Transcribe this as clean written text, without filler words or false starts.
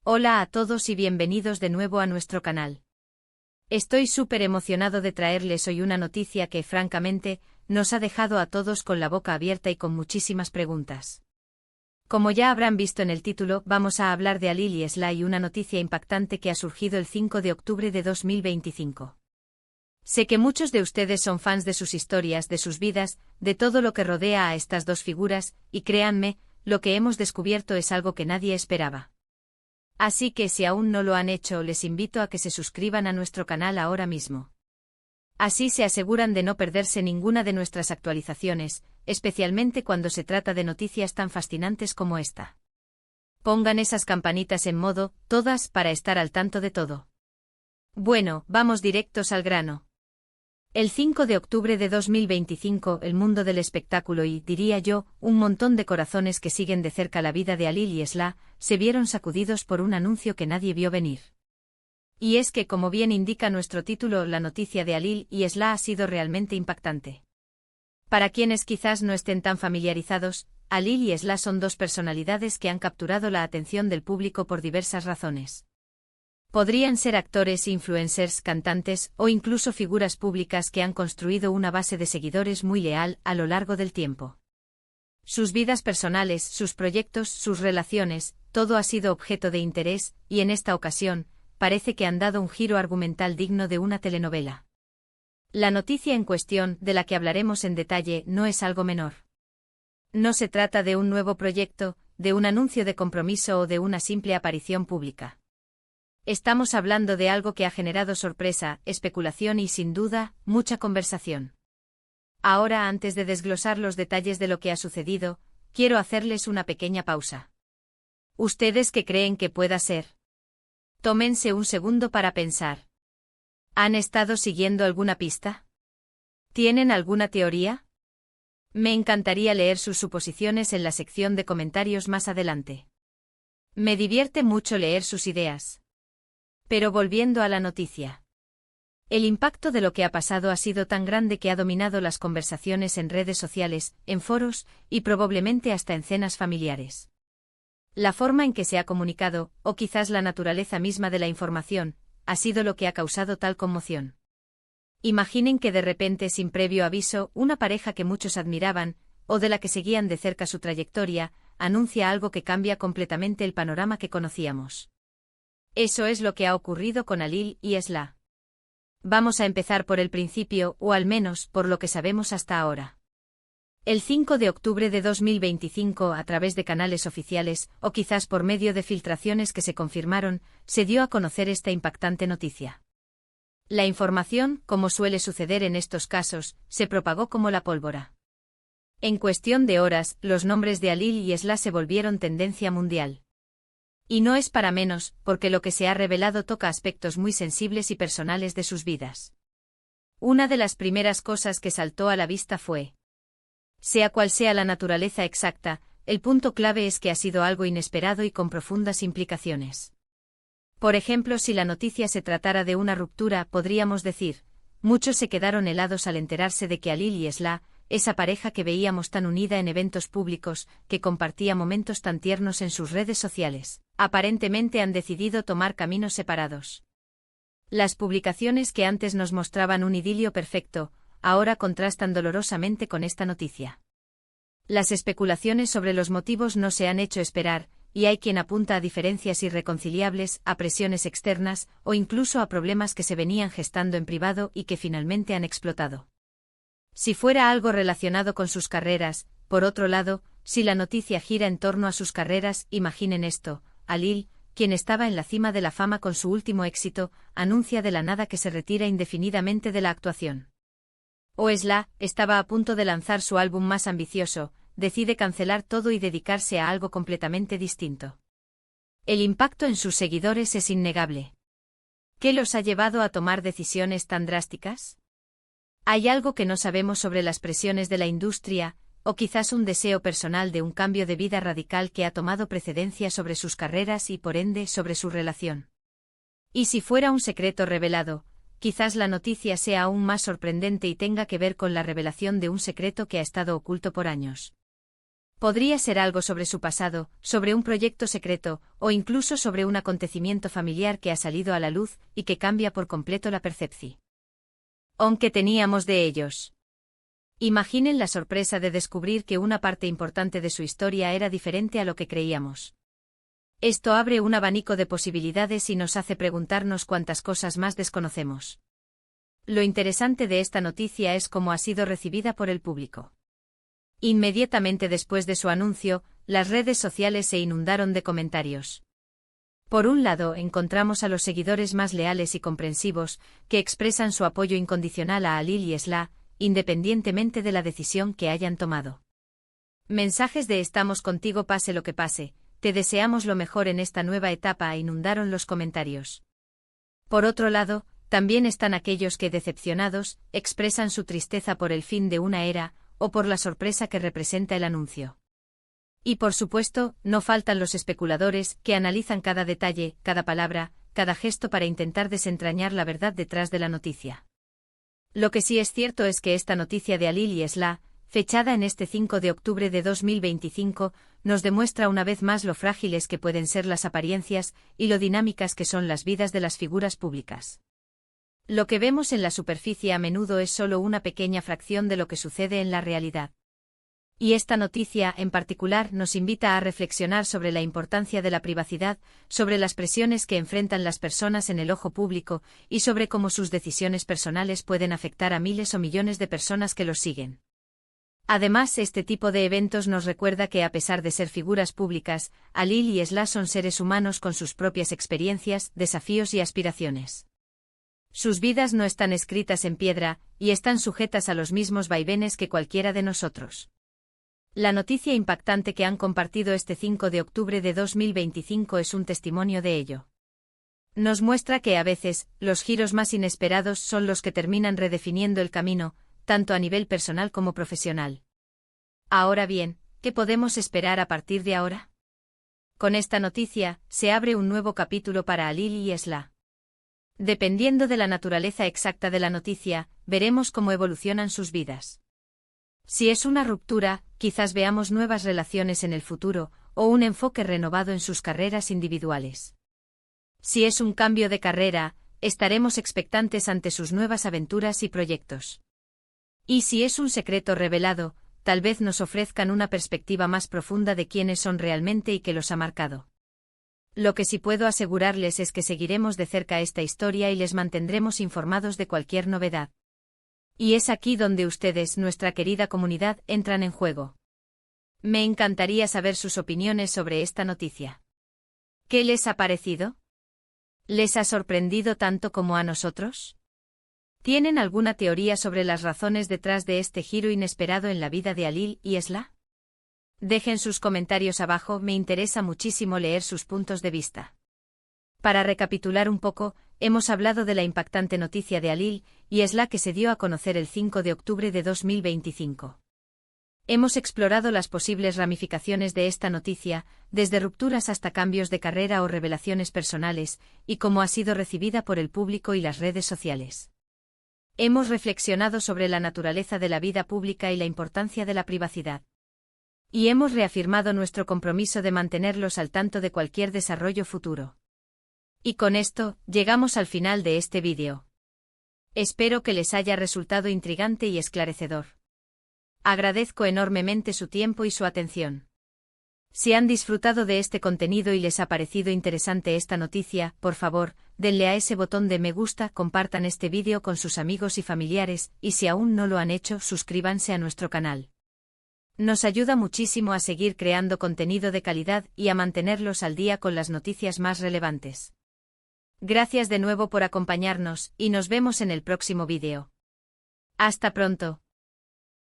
Hola a todos y bienvenidos de nuevo a nuestro canal. Estoy súper emocionado de traerles hoy una noticia que, francamente, nos ha dejado a todos con la boca abierta y con muchísimas preguntas. Como ya habrán visto en el título, vamos a hablar de Alil y Sly, una noticia impactante que ha surgido el 5 de octubre de 2025. Sé que muchos de ustedes son fans de sus historias, de sus vidas, de todo lo que rodea a estas dos figuras, y créanme, lo que hemos descubierto es algo que nadie esperaba. Así que si aún no lo han hecho, les invito a que se suscriban a nuestro canal ahora mismo. Así se aseguran de no perderse ninguna de nuestras actualizaciones, especialmente cuando se trata de noticias tan fascinantes como esta. Pongan esas campanitas en modo, todas, para estar al tanto de todo. Bueno, vamos directos al grano. El 5 de octubre de 2025, el mundo del espectáculo y, diría yo, un montón de corazones que siguen de cerca la vida de Alil y Sly, se vieron sacudidos por un anuncio que nadie vio venir. Y es que, como bien indica nuestro título, la noticia de Alil y Sly ha sido realmente impactante. Para quienes quizás no estén tan familiarizados, Alil y Sly son dos personalidades que han capturado la atención del público por diversas razones. Podrían ser actores, influencers, cantantes o incluso figuras públicas que han construido una base de seguidores muy leal a lo largo del tiempo. Sus vidas personales, sus proyectos, sus relaciones, todo ha sido objeto de interés, y en esta ocasión, parece que han dado un giro argumental digno de una telenovela. La noticia en cuestión, de la que hablaremos en detalle, no es algo menor. No se trata de un nuevo proyecto, de un anuncio de compromiso o de una simple aparición pública. Estamos hablando de algo que ha generado sorpresa, especulación y, sin duda, mucha conversación. Ahora, antes de desglosar los detalles de lo que ha sucedido, quiero hacerles una pequeña pausa. ¿Ustedes qué creen que pueda ser? Tómense un segundo para pensar. ¿Han estado siguiendo alguna pista? ¿Tienen alguna teoría? Me encantaría leer sus suposiciones en la sección de comentarios más adelante. Me divierte mucho leer sus ideas. Pero volviendo a la noticia. El impacto de lo que ha pasado ha sido tan grande que ha dominado las conversaciones en redes sociales, en foros, y probablemente hasta en cenas familiares. La forma en que se ha comunicado, o quizás la naturaleza misma de la información, ha sido lo que ha causado tal conmoción. Imaginen que de repente, sin previo aviso, una pareja que muchos admiraban, o de la que seguían de cerca su trayectoria, anuncia algo que cambia completamente el panorama que conocíamos. Eso es lo que ha ocurrido con Alil y Sly. Vamos a empezar por el principio, o al menos por lo que sabemos hasta ahora. El 5 de octubre de 2025, a través de canales oficiales, o quizás por medio de filtraciones que se confirmaron, se dio a conocer esta impactante noticia. La información, como suele suceder en estos casos, se propagó como la pólvora. En cuestión de horas, los nombres de Alil y Sly se volvieron tendencia mundial. Y no es para menos, porque lo que se ha revelado toca aspectos muy sensibles y personales de sus vidas. Una de las primeras cosas que saltó a la vista fue: sea cual sea la naturaleza exacta, el punto clave es que ha sido algo inesperado y con profundas implicaciones. Por ejemplo, si la noticia se tratara de una ruptura, podríamos decir, muchos se quedaron helados al enterarse de que Alil y Sly, esa pareja que veíamos tan unida en eventos públicos, que compartía momentos tan tiernos en sus redes sociales, aparentemente han decidido tomar caminos separados. Las publicaciones que antes nos mostraban un idilio perfecto, ahora contrastan dolorosamente con esta noticia. Las especulaciones sobre los motivos no se han hecho esperar, y hay quien apunta a diferencias irreconciliables, a presiones externas, o incluso a problemas que se venían gestando en privado y que finalmente han explotado. Si fuera algo relacionado con sus carreras, por otro lado, si la noticia gira en torno a sus carreras, imaginen esto: Alil, quien estaba en la cima de la fama con su último éxito, anuncia de la nada que se retira indefinidamente de la actuación. O Sly, estaba a punto de lanzar su álbum más ambicioso, decide cancelar todo y dedicarse a algo completamente distinto. El impacto en sus seguidores es innegable. ¿Qué los ha llevado a tomar decisiones tan drásticas? ¿Hay algo que no sabemos sobre las presiones de la industria, o quizás un deseo personal de un cambio de vida radical que ha tomado precedencia sobre sus carreras y por ende sobre su relación? Y si fuera un secreto revelado, quizás la noticia sea aún más sorprendente y tenga que ver con la revelación de un secreto que ha estado oculto por años. Podría ser algo sobre su pasado, sobre un proyecto secreto, o incluso sobre un acontecimiento familiar que ha salido a la luz y que cambia por completo la percepción que teníamos de ellos. Imaginen la sorpresa de descubrir que una parte importante de su historia era diferente a lo que creíamos. Esto abre un abanico de posibilidades y nos hace preguntarnos cuántas cosas más desconocemos. Lo interesante de esta noticia es cómo ha sido recibida por el público. Inmediatamente después de su anuncio, las redes sociales se inundaron de comentarios. Por un lado, encontramos a los seguidores más leales y comprensivos, que expresan su apoyo incondicional a Halil y Esla, independientemente de la decisión que hayan tomado. Mensajes de "estamos contigo pase lo que pase", "te deseamos lo mejor en esta nueva etapa" inundaron los comentarios. Por otro lado, también están aquellos que, decepcionados, expresan su tristeza por el fin de una era, o por la sorpresa que representa el anuncio. Y por supuesto, no faltan los especuladores, que analizan cada detalle, cada palabra, cada gesto para intentar desentrañar la verdad detrás de la noticia. Lo que sí es cierto es que esta noticia de Halil y Esla, fechada en este 5 de octubre de 2025, nos demuestra una vez más lo frágiles que pueden ser las apariencias y lo dinámicas que son las vidas de las figuras públicas. Lo que vemos en la superficie a menudo es solo una pequeña fracción de lo que sucede en la realidad. Y esta noticia, en particular, nos invita a reflexionar sobre la importancia de la privacidad, sobre las presiones que enfrentan las personas en el ojo público, y sobre cómo sus decisiones personales pueden afectar a miles o millones de personas que los siguen. Además, este tipo de eventos nos recuerda que, a pesar de ser figuras públicas, Halil y Esla son seres humanos con sus propias experiencias, desafíos y aspiraciones. Sus vidas no están escritas en piedra, y están sujetas a los mismos vaivenes que cualquiera de nosotros. La noticia impactante que han compartido este 5 de octubre de 2025 es un testimonio de ello. Nos muestra que a veces, los giros más inesperados son los que terminan redefiniendo el camino, tanto a nivel personal como profesional. Ahora bien, ¿qué podemos esperar a partir de ahora? Con esta noticia, se abre un nuevo capítulo para Halil y Esla. Dependiendo de la naturaleza exacta de la noticia, veremos cómo evolucionan sus vidas. Si es una ruptura, quizás veamos nuevas relaciones en el futuro, o un enfoque renovado en sus carreras individuales. Si es un cambio de carrera, estaremos expectantes ante sus nuevas aventuras y proyectos. Y si es un secreto revelado, tal vez nos ofrezcan una perspectiva más profunda de quiénes son realmente y qué los ha marcado. Lo que sí puedo asegurarles es que seguiremos de cerca esta historia y les mantendremos informados de cualquier novedad. Y es aquí donde ustedes, nuestra querida comunidad, entran en juego. Me encantaría saber sus opiniones sobre esta noticia. ¿Qué les ha parecido? ¿Les ha sorprendido tanto como a nosotros? ¿Tienen alguna teoría sobre las razones detrás de este giro inesperado en la vida de Halil y Esla? Dejen sus comentarios abajo, me interesa muchísimo leer sus puntos de vista. Para recapitular un poco, hemos hablado de la impactante noticia de Halil y Esla que se dio a conocer el 5 de octubre de 2025. Hemos explorado las posibles ramificaciones de esta noticia, desde rupturas hasta cambios de carrera o revelaciones personales, y cómo ha sido recibida por el público y las redes sociales. Hemos reflexionado sobre la naturaleza de la vida pública y la importancia de la privacidad. Y hemos reafirmado nuestro compromiso de mantenerlos al tanto de cualquier desarrollo futuro. Y con esto, llegamos al final de este vídeo. Espero que les haya resultado intrigante y esclarecedor. Agradezco enormemente su tiempo y su atención. Si han disfrutado de este contenido y les ha parecido interesante esta noticia, por favor, denle a ese botón de me gusta, compartan este vídeo con sus amigos y familiares, y si aún no lo han hecho, suscríbanse a nuestro canal. Nos ayuda muchísimo a seguir creando contenido de calidad y a mantenerlos al día con las noticias más relevantes. Gracias de nuevo por acompañarnos, y nos vemos en el próximo vídeo. Hasta pronto.